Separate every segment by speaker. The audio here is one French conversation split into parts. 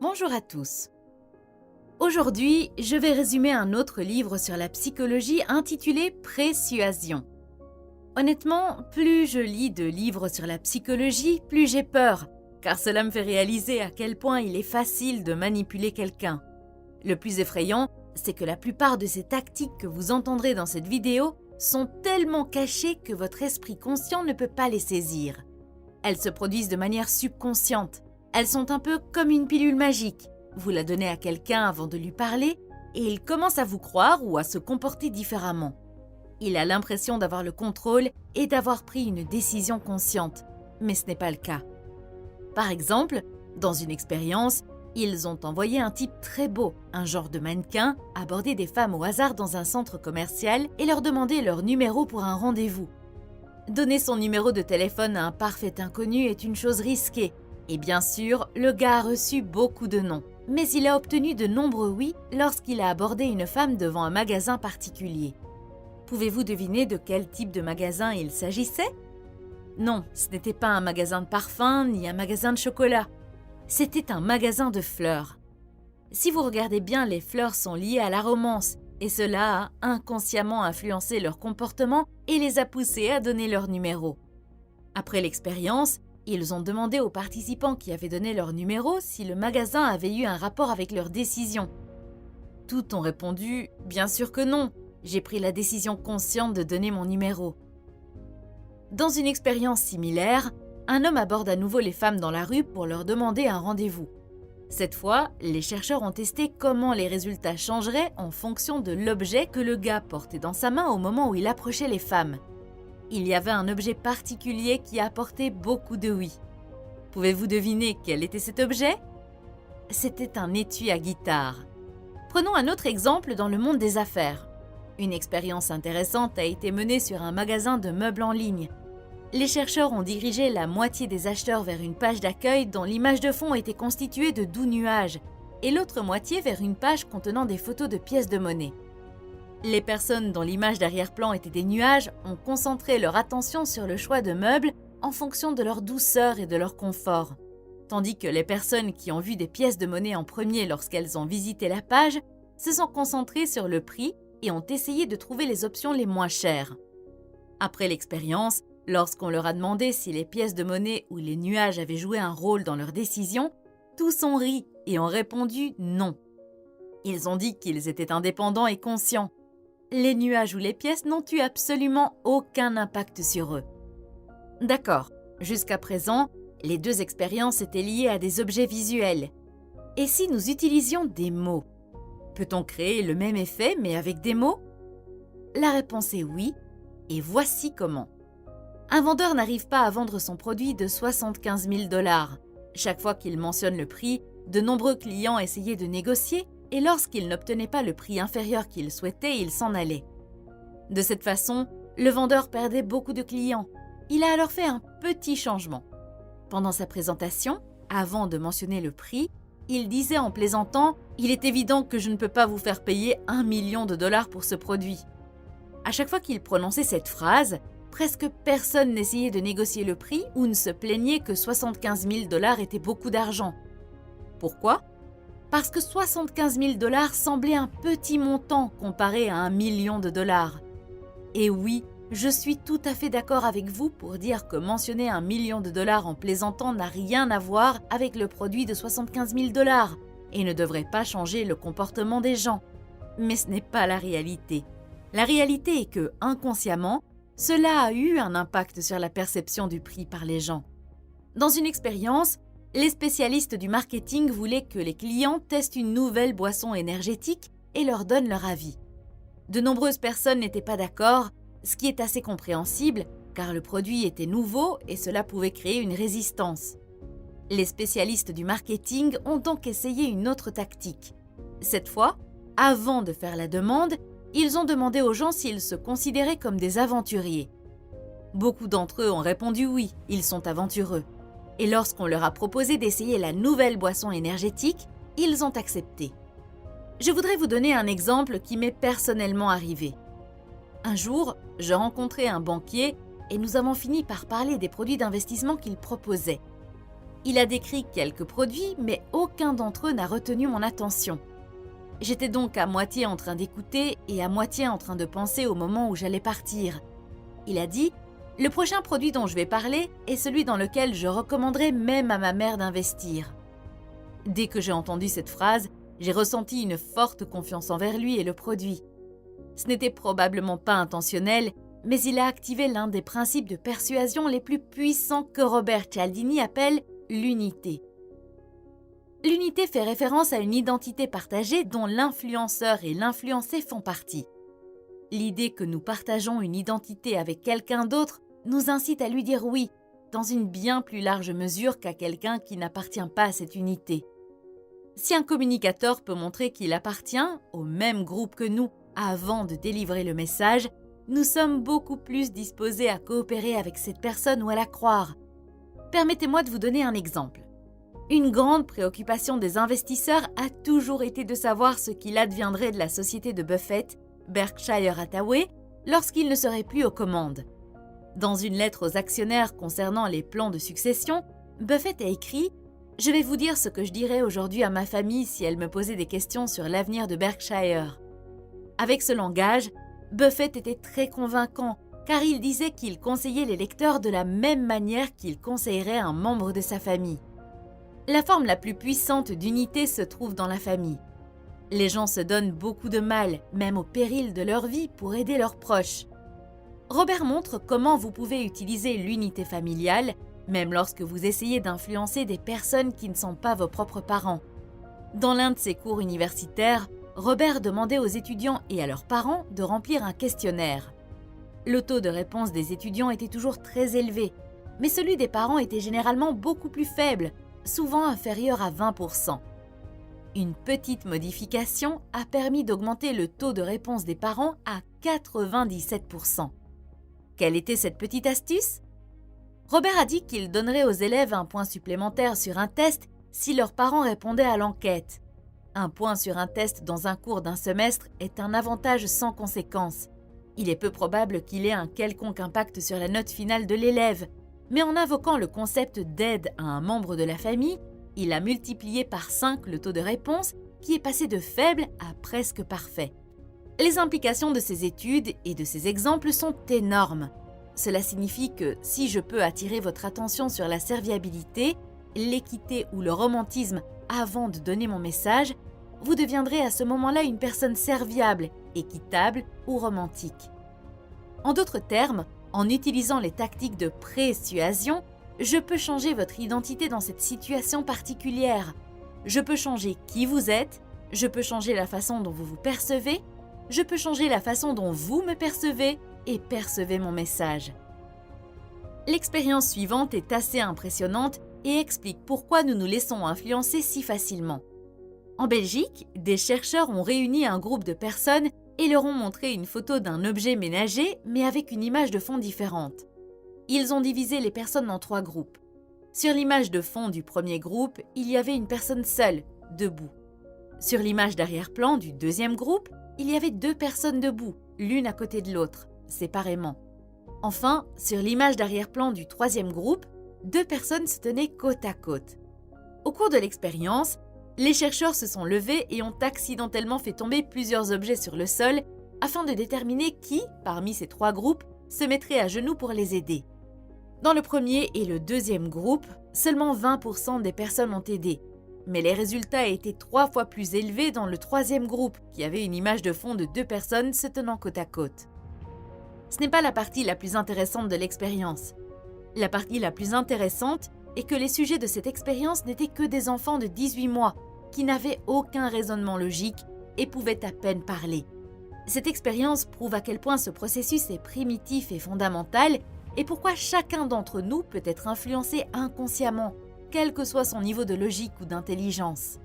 Speaker 1: Bonjour à tous. Aujourd'hui, je vais résumer un autre livre sur la psychologie intitulé Persuasion. Honnêtement, plus je lis de livres sur la psychologie, plus j'ai peur, car cela me fait réaliser à quel point il est facile de manipuler quelqu'un. Le plus effrayant, c'est que la plupart de ces tactiques que vous entendrez dans cette vidéo sont tellement cachées que votre esprit conscient ne peut pas les saisir. Elles se produisent de manière subconsciente. Elles sont un peu comme une pilule magique. Vous la donnez à quelqu'un avant de lui parler et il commence à vous croire ou à se comporter différemment. Il a l'impression d'avoir le contrôle et d'avoir pris une décision consciente, mais ce n'est pas le cas. Par exemple, dans une expérience, ils ont envoyé un type très beau, un genre de mannequin, aborder des femmes au hasard dans un centre commercial et leur demander leur numéro pour un rendez-vous. Donner son numéro de téléphone à un parfait inconnu est une chose risquée. Et bien sûr, le gars a reçu beaucoup de non. Mais il a obtenu de nombreux oui lorsqu'il a abordé une femme devant un magasin particulier. Pouvez-vous deviner de quel type de magasin il s'agissait? Non, ce n'était pas un magasin de parfums ni un magasin de chocolat. C'était un magasin de fleurs. Si vous regardez bien, les fleurs sont liées à la romance et cela a inconsciemment influencé leur comportement et les a poussés à donner leur numéro. Après l'expérience, ils ont demandé aux participants qui avaient donné leur numéro si le magasin avait eu un rapport avec leur décision. Tous ont répondu « Bien sûr que non, j'ai pris la décision consciente de donner mon numéro ». Dans une expérience similaire, un homme aborde à nouveau les femmes dans la rue pour leur demander un rendez-vous. Cette fois, les chercheurs ont testé comment les résultats changeraient en fonction de l'objet que le gars portait dans sa main au moment où il approchait les femmes. Il y avait un objet particulier qui apportait beaucoup de oui. Pouvez-vous deviner quel était cet objet? C'était un étui à guitare. Prenons un autre exemple dans le monde des affaires. Une expérience intéressante a été menée sur un magasin de meubles en ligne. Les chercheurs ont dirigé la moitié des acheteurs vers une page d'accueil dont l'image de fond était constituée de doux nuages et l'autre moitié vers une page contenant des photos de pièces de monnaie. Les personnes dont l'image d'arrière-plan était des nuages ont concentré leur attention sur le choix de meubles en fonction de leur douceur et de leur confort, tandis que les personnes qui ont vu des pièces de monnaie en premier lorsqu'elles ont visité la page se sont concentrées sur le prix et ont essayé de trouver les options les moins chères. Après l'expérience, lorsqu'on leur a demandé si les pièces de monnaie ou les nuages avaient joué un rôle dans leur décision, tous ont ri et ont répondu non. Ils ont dit qu'ils étaient indépendants et conscients. Les nuages ou les pièces n'ont eu absolument aucun impact sur eux. D'accord, jusqu'à présent, les deux expériences étaient liées à des objets visuels. Et si nous utilisions des mots? Peut-on créer le même effet mais avec des mots? La réponse est oui, et voici comment. Un vendeur n'arrive pas à vendre son produit de 75 000 $. Chaque fois qu'il mentionne le prix, de nombreux clients essayaient de négocier et lorsqu'il n'obtenait pas le prix inférieur qu'il souhaitait, il s'en allait. De cette façon, le vendeur perdait beaucoup de clients. Il a alors fait un petit changement. Pendant sa présentation, avant de mentionner le prix, il disait en plaisantant « Il est évident que je ne peux pas vous faire payer 1 million de dollars pour ce produit ». À chaque fois qu'il prononçait cette phrase, presque personne n'essayait de négocier le prix ou ne se plaignait que 75 000 $ était beaucoup d'argent. Pourquoi? Parce que 75 000 $ semblait un petit montant comparé à 1 million de dollars. Et oui, je suis tout à fait d'accord avec vous pour dire que mentionner 1 million de dollars en plaisantant n'a rien à voir avec le produit de 75 000 $ et ne devrait pas changer le comportement des gens. Mais ce n'est pas la réalité. La réalité est que, inconsciemment, cela a eu un impact sur la perception du prix par les gens. Dans une expérience, les spécialistes du marketing voulaient que les clients testent une nouvelle boisson énergétique et leur donnent leur avis. De nombreuses personnes n'étaient pas d'accord, ce qui est assez compréhensible car le produit était nouveau et cela pouvait créer une résistance. Les spécialistes du marketing ont donc essayé une autre tactique. Cette fois, avant de faire la demande, ils ont demandé aux gens s'ils se considéraient comme des aventuriers. Beaucoup d'entre eux ont répondu oui, ils sont aventureux. Et lorsqu'on leur a proposé d'essayer la nouvelle boisson énergétique, ils ont accepté. Je voudrais vous donner un exemple qui m'est personnellement arrivé. Un jour, je rencontrais un banquier et nous avons fini par parler des produits d'investissement qu'il proposait. Il a décrit quelques produits, mais aucun d'entre eux n'a retenu mon attention. J'étais donc à moitié en train d'écouter et à moitié en train de penser au moment où j'allais partir. Il a dit « Le prochain produit dont je vais parler est celui dans lequel je recommanderais même à ma mère d'investir. » Dès que j'ai entendu cette phrase, j'ai ressenti une forte confiance envers lui et le produit. Ce n'était probablement pas intentionnel, mais il a activé l'un des principes de persuasion les plus puissants que Robert Cialdini appelle l'unité. L'unité fait référence à une identité partagée dont l'influenceur et l'influencé font partie. L'idée que nous partageons une identité avec quelqu'un d'autre nous incite à lui dire oui, dans une bien plus large mesure qu'à quelqu'un qui n'appartient pas à cette unité. Si un communicateur peut montrer qu'il appartient au même groupe que nous avant de délivrer le message, nous sommes beaucoup plus disposés à coopérer avec cette personne ou à la croire. Permettez-moi de vous donner un exemple. Une grande préoccupation des investisseurs a toujours été de savoir ce qu'il adviendrait de la société de Buffett, Berkshire Hathaway, lorsqu'il ne serait plus aux commandes. Dans une lettre aux actionnaires concernant les plans de succession, Buffett a écrit « Je vais vous dire ce que je dirais aujourd'hui à ma famille si elle me posait des questions sur l'avenir de Berkshire. » Avec ce langage, Buffett était très convaincant car il disait qu'il conseillait les lecteurs de la même manière qu'il conseillerait un membre de sa famille. La forme la plus puissante d'unité se trouve dans la famille. Les gens se donnent beaucoup de mal, même au péril de leur vie, pour aider leurs proches. Robert montre comment vous pouvez utiliser l'unité familiale, même lorsque vous essayez d'influencer des personnes qui ne sont pas vos propres parents. Dans l'un de ses cours universitaires, Robert demandait aux étudiants et à leurs parents de remplir un questionnaire. Le taux de réponse des étudiants était toujours très élevé, mais celui des parents était généralement beaucoup plus faible, souvent inférieur à 20%. Une petite modification a permis d'augmenter le taux de réponse des parents à 97%. Quelle était cette petite astuce? Robert a dit qu'il donnerait aux élèves un point supplémentaire sur un test si leurs parents répondaient à l'enquête. Un point sur un test dans un cours d'un semestre est un avantage sans conséquence. Il est peu probable qu'il ait un quelconque impact sur la note finale de l'élève, mais en invoquant le concept d'aide à un membre de la famille, il a multiplié par 5 le taux de réponse qui est passé de faible à presque parfait. Les implications de ces études et de ces exemples sont énormes. Cela signifie que si je peux attirer votre attention sur la serviabilité, l'équité ou le romantisme avant de donner mon message, vous deviendrez à ce moment-là une personne serviable, équitable ou romantique. En d'autres termes, en utilisant les tactiques de persuasion, je peux changer votre identité dans cette situation particulière. Je peux changer qui vous êtes, je peux changer la façon dont vous vous percevez, je peux changer la façon dont vous me percevez et percevez mon message. L'expérience suivante est assez impressionnante et explique pourquoi nous nous laissons influencer si facilement. En Belgique, des chercheurs ont réuni un groupe de personnes et leur ont montré une photo d'un objet ménager mais avec une image de fond différente. Ils ont divisé les personnes en 3 groupes. Sur l'image de fond du premier groupe, il y avait une personne seule, debout. Sur l'image d'arrière-plan du deuxième groupe, il y avait 2 personnes debout, l'une à côté de l'autre, séparément. Enfin, sur l'image d'arrière-plan du troisième groupe, 2 personnes se tenaient côte à côte. Au cours de l'expérience, les chercheurs se sont levés et ont accidentellement fait tomber plusieurs objets sur le sol afin de déterminer qui, parmi ces 3 groupes, se mettrait à genoux pour les aider. Dans le premier et le deuxième groupe, seulement 20% des personnes ont aidé, mais les résultats étaient 3 fois plus élevés dans le troisième groupe, qui avait une image de fond de 2 personnes se tenant côte à côte. Ce n'est pas la partie la plus intéressante de l'expérience. La partie la plus intéressante est que les sujets de cette expérience n'étaient que des enfants de 18 mois, qui n'avaient aucun raisonnement logique et pouvaient à peine parler. Cette expérience prouve à quel point ce processus est primitif et fondamental et pourquoi chacun d'entre nous peut être influencé inconsciemment, quel que soit son niveau de logique ou d'intelligence.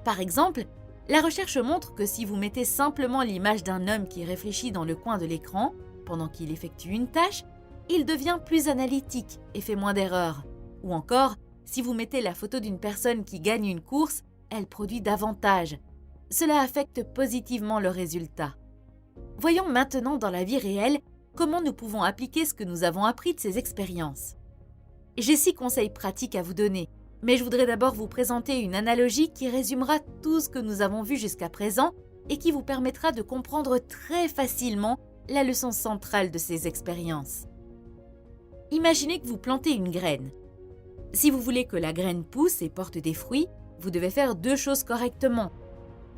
Speaker 1: Par exemple, la recherche montre que si vous mettez simplement l'image d'un homme qui réfléchit dans le coin de l'écran, pendant qu'il effectue une tâche, il devient plus analytique et fait moins d'erreurs. Ou encore, si vous mettez la photo d'une personne qui gagne une course, elle produit davantage. Cela affecte positivement le résultat. Voyons maintenant dans la vie réelle comment nous pouvons appliquer ce que nous avons appris de ces expériences. J'ai 6 conseils pratiques à vous donner Mais je voudrais d'abord vous présenter une analogie qui résumera tout ce que nous avons vu jusqu'à présent et qui vous permettra de comprendre très facilement la leçon centrale de ces expériences. Imaginez que vous plantez une graine. Si vous voulez que la graine pousse et porte des fruits, vous devez faire 2 choses correctement.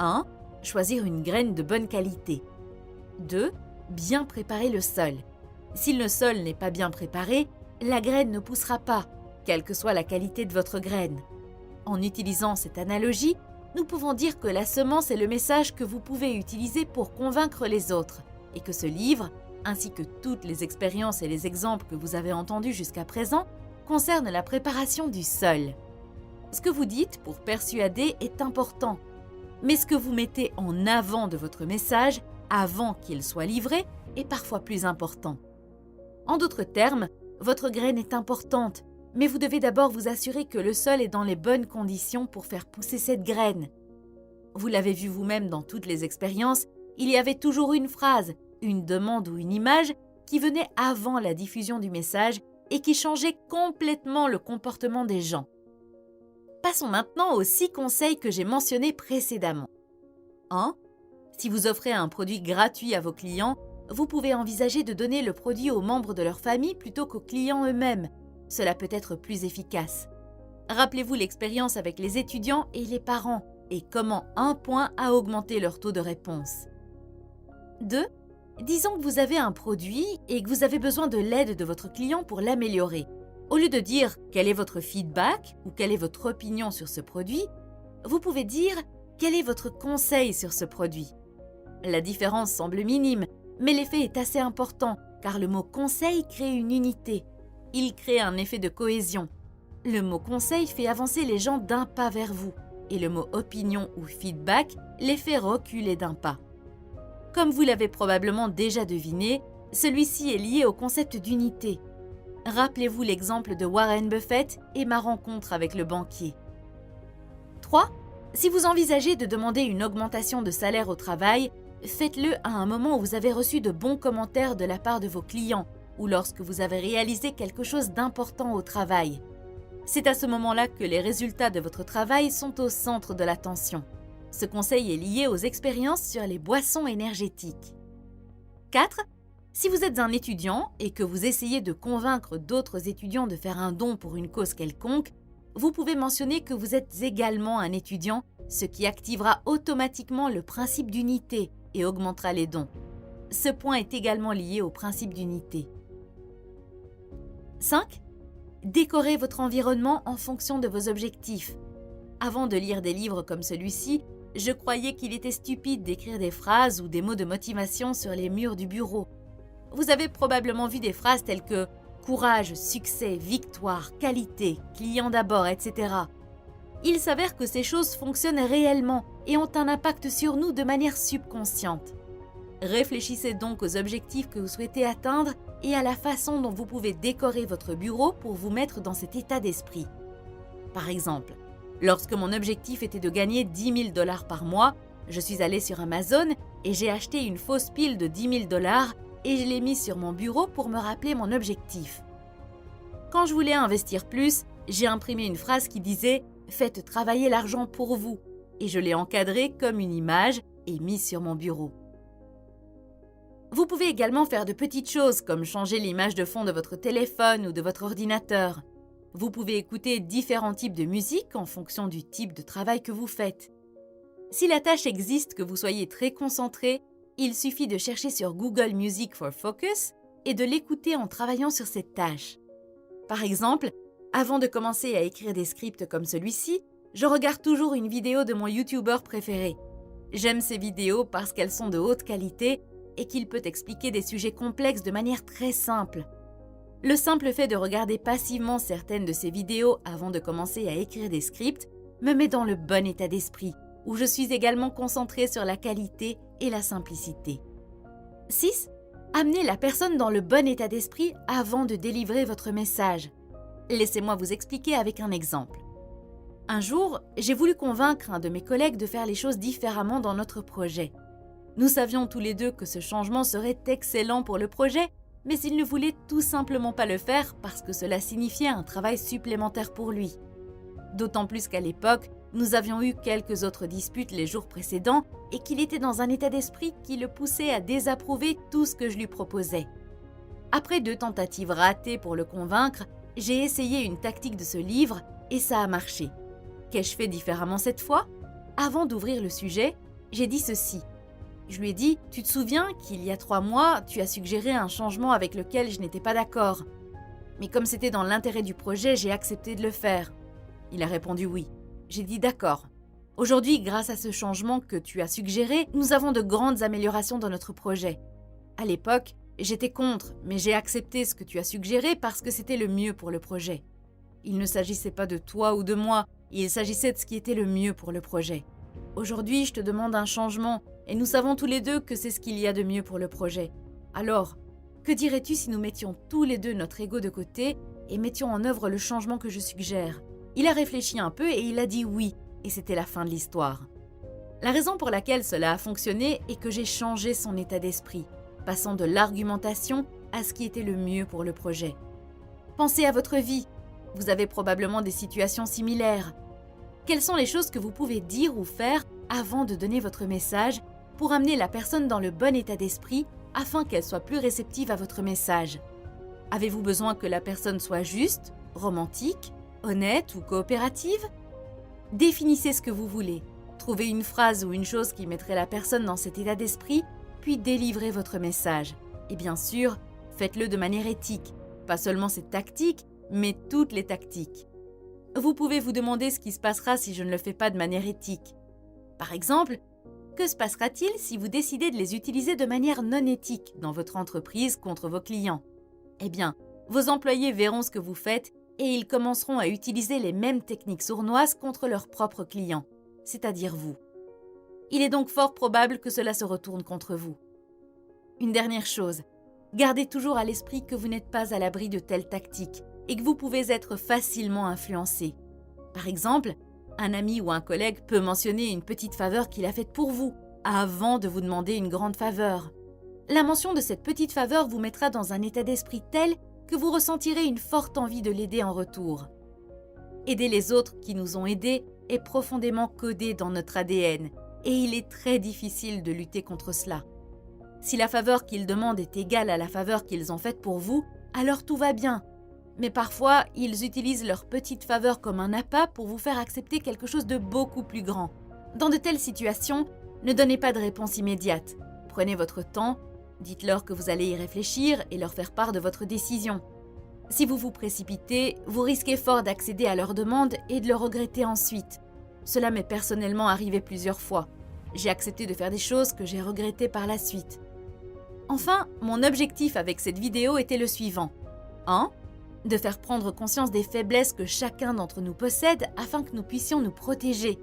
Speaker 1: 1. Choisir une graine de bonne qualité. 2. Bien préparer le sol. Si le sol n'est pas bien préparé, la graine ne poussera pas, quelle que soit la qualité de votre graine. En utilisant cette analogie, nous pouvons dire que la semence est le message que vous pouvez utiliser pour convaincre les autres et que ce livre, ainsi que toutes les expériences et les exemples que vous avez entendus jusqu'à présent, concernent la préparation du sol. Ce que vous dites pour persuader est important, mais ce que vous mettez en avant de votre message avant qu'il soit livré est parfois plus important. En d'autres termes, votre graine est importante, mais vous devez d'abord vous assurer que le sol est dans les bonnes conditions pour faire pousser cette graine. Vous l'avez vu vous-même dans toutes les expériences, il y avait toujours une phrase, une demande ou une image qui venait avant la diffusion du message et qui changeait complètement le comportement des gens. Passons maintenant aux 6 conseils que j'ai mentionnés précédemment. 1. Si vous offrez un produit gratuit à vos clients, vous pouvez envisager de donner le produit aux membres de leur famille plutôt qu'aux clients eux-mêmes. Cela peut être plus efficace. Rappelez-vous l'expérience avec les étudiants et les parents et comment 1 point a augmenté leur taux de réponse. 2. Disons que vous avez un produit et que vous avez besoin de l'aide de votre client pour l'améliorer. Au lieu de dire « quel est votre feedback » ou « quelle est votre opinion sur ce produit », vous pouvez dire « quel est votre conseil sur ce produit ». La différence semble minime, mais l'effet est assez important car le mot « conseil » crée une unité. Il crée un effet de cohésion. Le mot « conseil » fait avancer les gens d'un pas vers vous et le mot « opinion » ou « feedback » les fait reculer d'un pas. Comme vous l'avez probablement déjà deviné, celui-ci est lié au concept d'unité. Rappelez-vous l'exemple de Warren Buffett et ma rencontre avec le banquier. 3. Si vous envisagez de demander une augmentation de salaire au travail, faites-le à un moment où vous avez reçu de bons commentaires de la part de vos clients ou lorsque vous avez réalisé quelque chose d'important au travail. C'est à ce moment-là que les résultats de votre travail sont au centre de l'attention. Ce conseil est lié aux expériences sur les boissons énergétiques. 4. Si vous êtes un étudiant et que vous essayez de convaincre d'autres étudiants de faire un don pour une cause quelconque, vous pouvez mentionner que vous êtes également un étudiant, ce qui activera automatiquement le principe d'unité et augmentera les dons. Ce point est également lié au principe d'unité. 5. Décorez votre environnement en fonction de vos objectifs. Avant de lire des livres comme celui-ci, je croyais qu'il était stupide d'écrire des phrases ou des mots de motivation sur les murs du bureau. Vous avez probablement vu des phrases telles que « courage, succès, victoire, qualité, client d'abord, etc. » Il s'avère que ces choses fonctionnent réellement et ont un impact sur nous de manière subconsciente. Réfléchissez donc aux objectifs que vous souhaitez atteindre et à la façon dont vous pouvez décorer votre bureau pour vous mettre dans cet état d'esprit. Par exemple, lorsque mon objectif était de gagner 10 000 $ par mois, je suis allée sur Amazon et j'ai acheté une fausse pile de 10 000 $ et je l'ai mise sur mon bureau pour me rappeler mon objectif. Quand je voulais investir plus, j'ai imprimé une phrase qui disait « Faites travailler l'argent pour vous » et je l'ai encadrée comme une image et mise sur mon bureau. Vous pouvez également faire de petites choses comme changer l'image de fond de votre téléphone ou de votre ordinateur. Vous pouvez écouter différents types de musique en fonction du type de travail que vous faites. Si la tâche existe que vous soyez très concentré, il suffit de chercher sur Google Music for Focus et de l'écouter en travaillant sur cette tâche. Par exemple, avant de commencer à écrire des scripts comme celui-ci, je regarde toujours une vidéo de mon YouTuber préféré. J'aime ces vidéos parce qu'elles sont de haute qualité et qu'il peut expliquer des sujets complexes de manière très simple. Le simple fait de regarder passivement certaines de ces vidéos avant de commencer à écrire des scripts me met dans le bon état d'esprit, où je suis également concentrée sur la qualité et la simplicité. 6. Amenez la personne dans le bon état d'esprit avant de délivrer votre message. Laissez-moi vous expliquer avec un exemple. Un jour, j'ai voulu convaincre un de mes collègues de faire les choses différemment dans notre projet. Nous savions tous les deux que ce changement serait excellent pour le projet, mais il ne voulait tout simplement pas le faire parce que cela signifiait un travail supplémentaire pour lui. D'autant plus qu'à l'époque, nous avions eu quelques autres disputes les jours précédents et qu'il était dans un état d'esprit qui le poussait à désapprouver tout ce que je lui proposais. Après 2 tentatives ratées pour le convaincre, j'ai essayé une tactique de ce livre et ça a marché. Qu'ai-je fait différemment cette fois? Avant d'ouvrir le sujet, j'ai dit ceci. Je lui ai dit « Tu te souviens qu'il y a 3 mois, tu as suggéré un changement avec lequel je n'étais pas d'accord. Mais comme c'était dans l'intérêt du projet, j'ai accepté de le faire. » Il a répondu « Oui ». J'ai dit « D'accord. Aujourd'hui, grâce à ce changement que tu as suggéré, nous avons de grandes améliorations dans notre projet. À l'époque, j'étais contre, mais j'ai accepté ce que tu as suggéré parce que c'était le mieux pour le projet. Il ne s'agissait pas de toi ou de moi, il s'agissait de ce qui était le mieux pour le projet. Aujourd'hui, je te demande un changement et nous savons tous les deux que c'est ce qu'il y a de mieux pour le projet. Alors, que dirais-tu si nous mettions tous les deux notre ego de côté et mettions en œuvre le changement que je suggère ? » Il a réfléchi un peu et il a dit oui, et c'était la fin de l'histoire. La raison pour laquelle cela a fonctionné est que j'ai changé son état d'esprit, passant de l'argumentation à ce qui était le mieux pour le projet. Pensez à votre vie. Vous avez probablement des situations similaires. Quelles sont les choses que vous pouvez dire ou faire avant de donner votre message pour amener la personne dans le bon état d'esprit afin qu'elle soit plus réceptive à votre message? Avez-vous besoin que la personne soit juste, romantique, honnête ou coopérative? Définissez ce que vous voulez. Trouvez une phrase ou une chose qui mettrait la personne dans cet état d'esprit, puis délivrez votre message. Et bien sûr, faites-le de manière éthique. Pas seulement cette tactique, mais toutes les tactiques. Vous pouvez vous demander ce qui se passera si je ne le fais pas de manière éthique. Par exemple, que se passera-t-il si vous décidez de les utiliser de manière non éthique dans votre entreprise contre vos clients? Eh bien, vos employés verront ce que vous faites et ils commenceront à utiliser les mêmes techniques sournoises contre leurs propres clients, c'est-à-dire vous. Il est donc fort probable que cela se retourne contre vous. Une dernière chose, gardez toujours à l'esprit que vous n'êtes pas à l'abri de telles tactiques et que vous pouvez être facilement influencé. Par exemple, un ami ou un collègue peut mentionner une petite faveur qu'il a faite pour vous avant de vous demander une grande faveur. La mention de cette petite faveur vous mettra dans un état d'esprit tel que vous ressentirez une forte envie de l'aider en retour. Aider les autres qui nous ont aidés est profondément codé dans notre ADN et il est très difficile de lutter contre cela. Si la faveur qu'ils demandent est égale à la faveur qu'ils ont faite pour vous, alors tout va bien. Mais parfois, ils utilisent leur petite faveur comme un appât pour vous faire accepter quelque chose de beaucoup plus grand. Dans de telles situations, ne donnez pas de réponse immédiate. Prenez votre temps, dites-leur que vous allez y réfléchir et leur faire part de votre décision. Si vous vous précipitez, vous risquez fort d'accéder à leurs demandes et de le regretter ensuite. Cela m'est personnellement arrivé plusieurs fois. J'ai accepté de faire des choses que j'ai regrettées par la suite. Enfin, mon objectif avec cette vidéo était le suivant. 1. De faire prendre conscience des faiblesses que chacun d'entre nous possède afin que nous puissions nous protéger.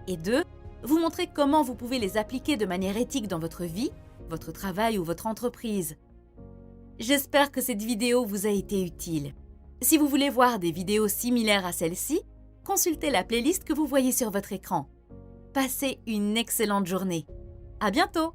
Speaker 1: Et 2. Vous montrer comment vous pouvez les appliquer de manière éthique dans votre vie, votre travail ou votre entreprise. J'espère que cette vidéo vous a été utile. Si vous voulez voir des vidéos similaires à celle-ci, consultez la playlist que vous voyez sur votre écran. Passez une excellente journée. À bientôt!